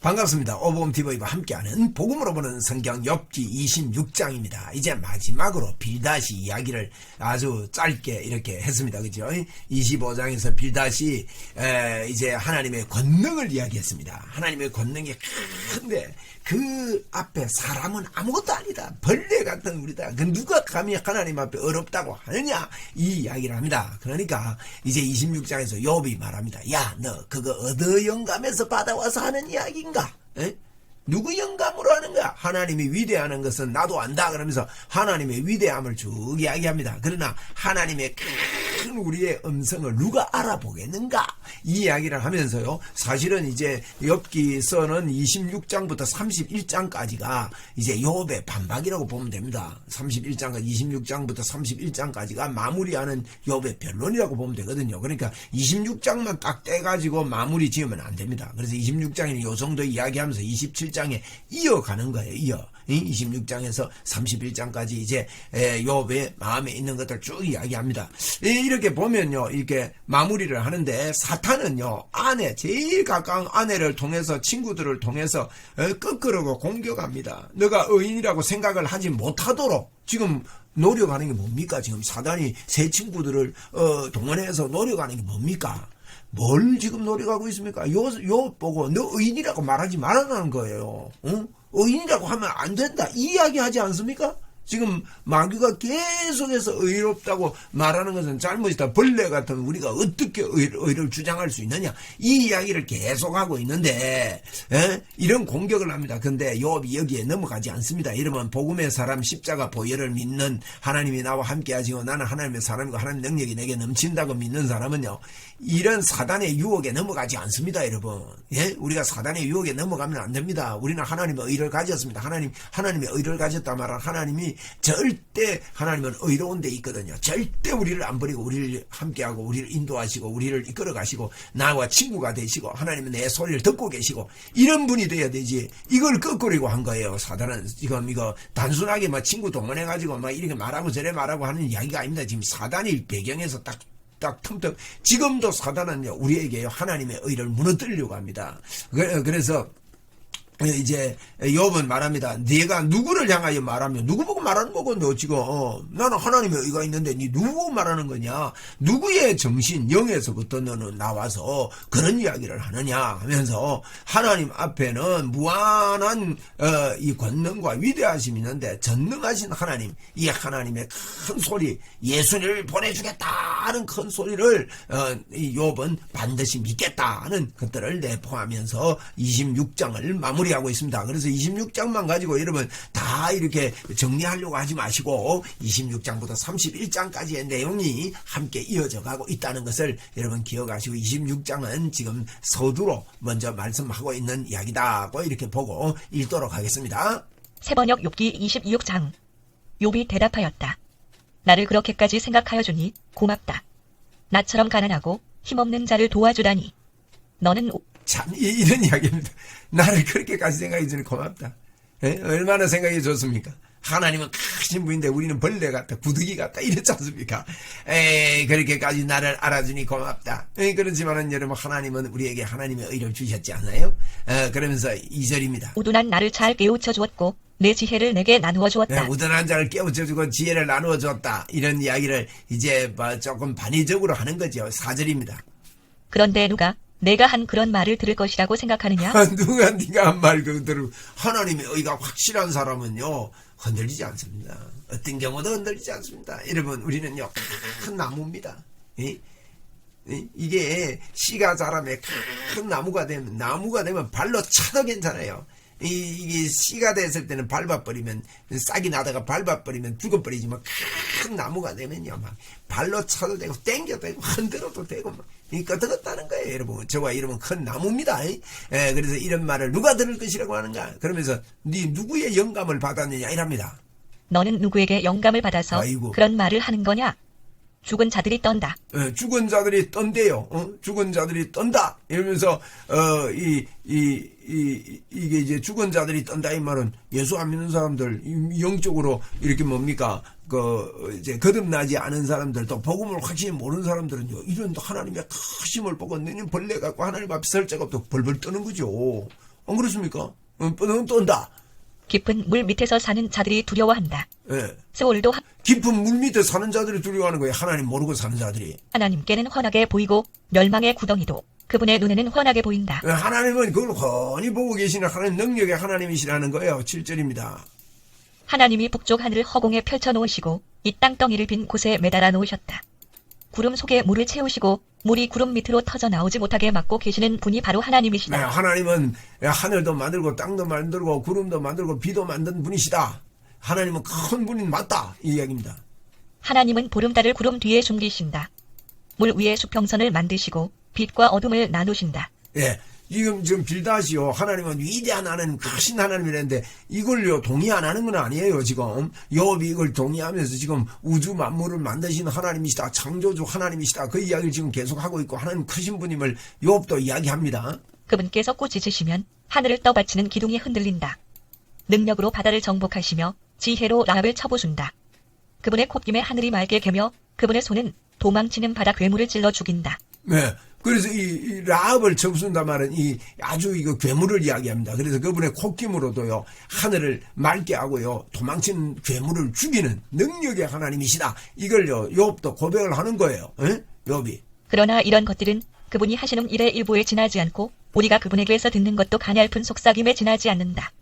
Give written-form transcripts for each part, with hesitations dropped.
반갑습니다. 오복음TV와 함께하는 복음으로 보는 성경 욥기 26장입니다. 이제 마지막으로 빌닷이 이야기를 아주 짧게 이렇게 했습니다. 그죠? 25장에서 빌닷이 이제 하나님의 권능을 이야기했습니다. 하나님의 권능이 큰데 그 앞에 사람은 아무것도 아니다. 벌레 같은 우리다. 그 누가 감히 하나님 앞에 어렵다고 하느냐? 이 이야기를 합니다. 그러니까 이제 26장에서 욥이 말합니다. 야, 너 그거 어느 영감에서 받아와서 하는 이야기인가? 에? 누구 영감으로 하는 거야? 하나님이 위대하는 것은 나도 안다. 그러면서 하나님의 위대함을 쭉 이야기합니다. 그러나 하나님의 큰 우리의 음성을 누가 알아보겠는가? 이 이야기를 하면서요. 사실은 이제 욥기서는 26장부터 31장까지가 이제 욥의 반박이라고 보면 됩니다. 31장과 26장부터 31장까지가 마무리하는 욥의 변론이라고 보면 되거든요. 그러니까 26장만 딱 떼가지고 마무리 지으면 안 됩니다. 그래서 26장에는 요 정도 이야기하면서 27장에 이어가는 거예요. 26장에서 31장까지 이제 욥의 마음에 있는 것들 쭉 이야기합니다. 이렇게 보면요, 이렇게 마무리를 하는데 사탄은요, 제일 가까운 아내를 통해서, 친구들을 통해서 끄끄러고 공격합니다. 너가 의인이라고 생각을 하지 못하도록 지금 노력하는 게 뭡니까? 지금 사단이 새 친구들을 동원해서 노력하는 게 뭡니까? 뭘 지금 노력하고 있습니까? 요 보고 너 의인이라고 말하지 말라는 거예요. 응? 의인이라고 하면 안 된다. 이 이야기 하지 않습니까? 지금 마귀가 계속해서 의롭다고 말하는 것은 잘못이다. 벌레 같은 우리가 어떻게 의를 주장할 수 있느냐. 이 이야기를 계속하고 있는데 이런 공격을 합니다. 근데 욥이 여기에 넘어가지 않습니다. 여러분, 복음의 사람, 십자가 보혈을 믿는, 하나님이 나와 함께 하시고 나는 하나님의 사람이고 하나님 능력이 내게 넘친다고 믿는 사람은요, 이런 사단의 유혹에 넘어가지 않습니다. 여러분, 우리가 사단의 유혹에 넘어가면 안 됩니다. 우리는 하나님의 의를 가졌습니다. 하나님의 의를 가졌다 말은 하나님이 절대, 하나님은 의로운 데 있거든요. 절대 우리를 안 버리고 우리를 함께하고 우리를 인도하시고 우리를 이끌어 가시고 나와 친구가 되시고 하나님은 내 소리를 듣고 계시고 이런 분이 돼야 되지. 이걸 끄꾸리고 한 거예요. 사단은 지금 이거 단순하게 막 친구 동원해가지고 막 이렇게 말하고 저래 말하고 하는 이야기가 아닙니다. 지금 사단이 배경에서 딱 틈틈 지금도 사단은요, 우리에게 하나님의 의를 무너뜨리려고 합니다. 그래서 이제 욥은 말합니다. 네가 누구를 향하여 말하며, 누구 보고 말하는 거고, 너 지금 나는 하나님의 의가 있는데 네 누구 보고 말하는 거냐? 누구의 정신, 영에서부터 너는 나와서 그런 이야기를 하느냐 하면서 하나님 앞에는 무한한 이 권능과 위대하심이 있는데 전능하신 하나님, 이 하나님의 큰 소리, 예수를 보내주겠다는 큰 소리를 이 욥은 반드시 믿겠다는 것들을 내포하면서 26장을 마무리하고 있습니다. 그래서 26장만 가지고 여러분 다 이렇게 정리하려고 하지 마시고 26장부터 31장까지의 내용이 함께 이어져 가고 있다는 것을 여러분 기억하시고, 26장은 지금 서두로 먼저 말씀하고 있는 이야기다고 이렇게 보고 읽도록 하겠습니다. 세번역 욥기 26장. 욥이 대답하였다. 나를 그렇게까지 생각하여 주니 고맙다. 나처럼 가난하고 힘없는 자를 도와주다니. 너는 참 이런 이야기입니다. 나를 그렇게까지 생각해 주니 고맙다. 얼마나 생각이 좋습니까? 하나님은 크신 분인데 우리는 벌레 같다, 구더기 같다 이랬지 않습니까? 그렇게까지 나를 알아주니 고맙다. 그렇지만은 여러분, 하나님은 우리에게 하나님의 의를 주셨지 않아요? 그러면서 2절입니다. 우둔한 나를 잘 깨우쳐 주었고 내 지혜를 내게 나누어 주었다. 우둔한 자를 깨우쳐주고 지혜를 나누어 줬다. 이런 이야기를 이제 조금 반의적으로 하는 거죠. 4절입니다. 그런데 누가 내가 한 그런 말을 들을 것이라고 생각하느냐? 누가 네가 한 말 그대로, 하나님의 의가 확실한 사람은요 흔들리지 않습니다. 어떤 경우도 흔들리지 않습니다. 여러분, 우리는요 큰 나무입니다. 이게 씨가 자라면 큰 나무가 되면 발로 차도 괜찮아요. 이게 씨가 됐을 때는 밟아버리면, 싹이 나다가 밟아버리면 죽어버리지만 큰 나무가 되면요 막 발로 차도 되고 땡겨도 되고 흔들어도 되고 막 끄덕끄덕하는 거예요. 여러분, 저와 여러분 큰 나무입니다. 그래서 이런 말을 누가 들을 것이라고 하는가? 그러면서 네 누구의 영감을 받았느냐 이랍니다. 너는 누구에게 영감을 받아서 그런 말을 하는 거냐? 죽은 자들이 떤다. 죽은 자들이 떤대요. 죽은 자들이 떤다. 이러면서 이게 이제 죽은 자들이 떤다 이 말은 예수 안 믿는 사람들, 영적으로 이렇게 뭡니까? 이제 거듭나지 않은 사람들, 또 복음을 확실히 모르는 사람들은요, 이런 하나님의 크심을 보고 너는 벌레 갖고 하나님 앞에 설 적 없도 벌벌 떠는 거죠. 안 그렇습니까? 뻔뻔 떤다. 깊은 물 밑에서 사는 자들이 두려워한다. 예. 스올도 깊은 물 밑에 사는 자들이 두려워하는 거예요. 하나님 모르고 사는 자들이. 하나님께는 훤하게 보이고 멸망의 구덩이도 그분의 눈에는 훤하게 보인다. 예, 하나님은 그걸 훤히 보고 계시는 하나님 능력의 하나님이시라는 거예요. 7절입니다. 하나님이 북쪽 하늘을 허공에 펼쳐 놓으시고 이 땅덩이를 빈 곳에 매달아 놓으셨다. 구름 속에 물을 채우시고 물이 구름 밑으로 터져 나오지 못하게 막고 계시는 분이 바로 네, 하나님이시다. 하나님은 하늘도 만들고 땅도 만들고 구름도 만들고 비도 만든 분이시다. 하나님은 큰 분이 맞다. 이 이야기입니다. 하나님은 보름달을 구름 뒤에 숨기신다. 물 위에 수평선을 만드시고 빛과 어둠을 나누신다. 예. 지금 빌다시요. 하나님은 위대한 하나님, 크신 하나님이라는데 이걸요 동의 안 하는 건 아니에요. 지금 욥이 이걸 동의하면서 지금 우주 만물을 만드신 하나님이시다, 창조주 하나님이시다, 그 이야기를 지금 계속하고 있고 하나님 크신 분임을 욥도 이야기합니다. 그분께서 꾸짖으시면 하늘을 떠받치는 기둥이 흔들린다. 능력으로 바다를 정복하시며 지혜로 라합을 쳐부순다. 그분의 콧김에 하늘이 맑게 개며 그분의 손은 도망치는 바다 괴물을 찔러 죽인다. 네. 그래서 이 라합을 쳐부순다 말은 이 아주 이거 괴물을 이야기합니다. 그래서 그분의 콧김으로도요 하늘을 맑게 하고요 도망치는 괴물을 죽이는 능력의 하나님이시다. 이걸요 욥도 고백을 하는 거예요. 예? 욥이. 그러나 이런 것들은 그분이 하시는 일의 일부에 지나지 않고 우리가 그분에게서 듣는 것도 가냘픈 속삭임에 지나지 않는다.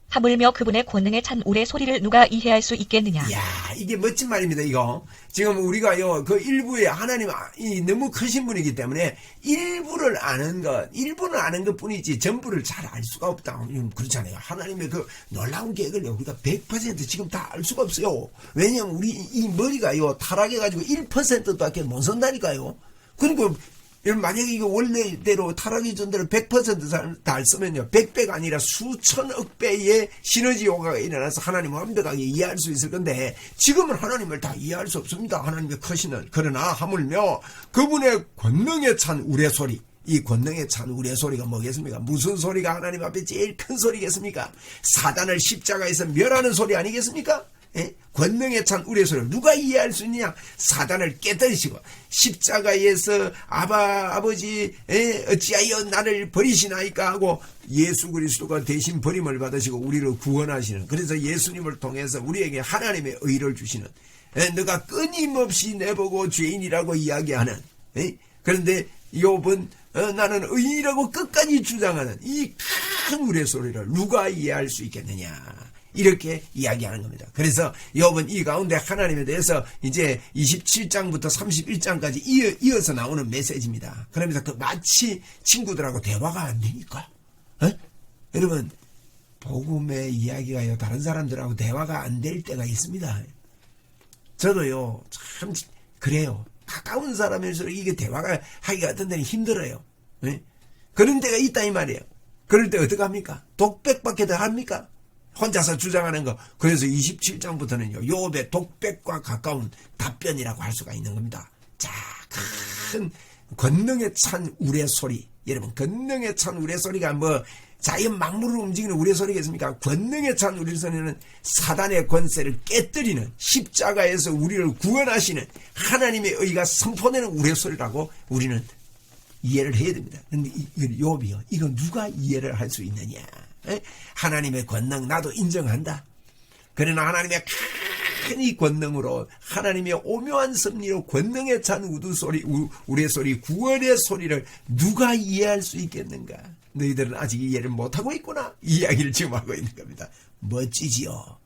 하물며 그분의 권능에 찬 우레 소리를 누가 이해할 수 있겠느냐. 이야, 이게 멋진 말입니다. 이거 지금 우리가요 그 일부에 하나님이 너무 크신 분이기 때문에 일부를 아는 것 뿐이지 전부를 잘 알 수가 없다. 그렇잖아요. 하나님의 그 놀라운 계획을요 우리가 100% 지금 다 알 수가 없어요. 왜냐하면 우리 이 머리가요 타락해가지고 1%밖에 못 선다니까요. 그리고 만약에 이거 원래대로 타락이 전대로 100% 다 쓰면요 100배가 아니라 수천억 배의 시너지 효과가 일어나서 하나님을 완벽하게 이해할 수 있을 건데 지금은 하나님을 다 이해할 수 없습니다. 하나님의 크신을. 그러나 하물며 그분의 권능에 찬 우레소리, 이 권능에 찬 우레소리가 뭐겠습니까? 무슨 소리가 하나님 앞에 제일 큰 소리겠습니까? 사단을 십자가에서 멸하는 소리 아니겠습니까? 예? 권능에 찬 우레소리를 누가 이해할 수 있느냐? 사단을 깨뜨리시고 십자가에서 아버지 어찌하여 나를 버리시나이까 하고 예수 그리스도가 대신 버림을 받으시고 우리를 구원하시는, 그래서 예수님을 통해서 우리에게 하나님의 의를 주시는, 너가 끊임없이 내보고 죄인이라고 이야기하는, 그런데 욥은 나는 의인이라고 끝까지 주장하는 이 큰 우레소리를 누가 이해할 수 있겠느냐, 이렇게 이야기하는 겁니다. 그래서 욥은 이 가운데 하나님에 대해서 이제 27장부터 31장까지 이어서 나오는 메시지입니다. 그러면서 그 마치 친구들하고 대화가 안 되니까, 여러분 복음의 이야기가요 다른 사람들하고 대화가 안 될 때가 있습니다. 저도요 참 그래요. 가까운 사람일수록 이게 대화가 하기가 어떤 데는 힘들어요. 그런 때가 있다 이 말이에요. 그럴 때 어떻게 합니까? 독백밖에 더 합니까? 혼자서 주장하는 거. 그래서 27장부터는요 욥의 독백과 가까운 답변이라고 할 수가 있는 겁니다. 자, 큰 권능에 찬 우레소리. 여러분 권능에 찬 우레소리가 뭐 자연 만물을 움직이는 우레소리겠습니까? 권능에 찬 우레소리는 사단의 권세를 깨뜨리는, 십자가에서 우리를 구원하시는 하나님의 의가 선포되는 우레소리라고 우리는 이해를 해야 됩니다. 그런데 욥이요 이거 누가 이해를 할 수 있느냐? 하나님의 권능 나도 인정한다. 그러나 하나님의 큰 이 권능으로, 하나님의 오묘한 섭리로 권능에 찬 우두소리, 우레소리, 구원의 소리를 누가 이해할 수 있겠는가? 너희들은 아직 이해를 못하고 있구나. 이 이야기를 지금 하고 있는 겁니다. 멋지지요.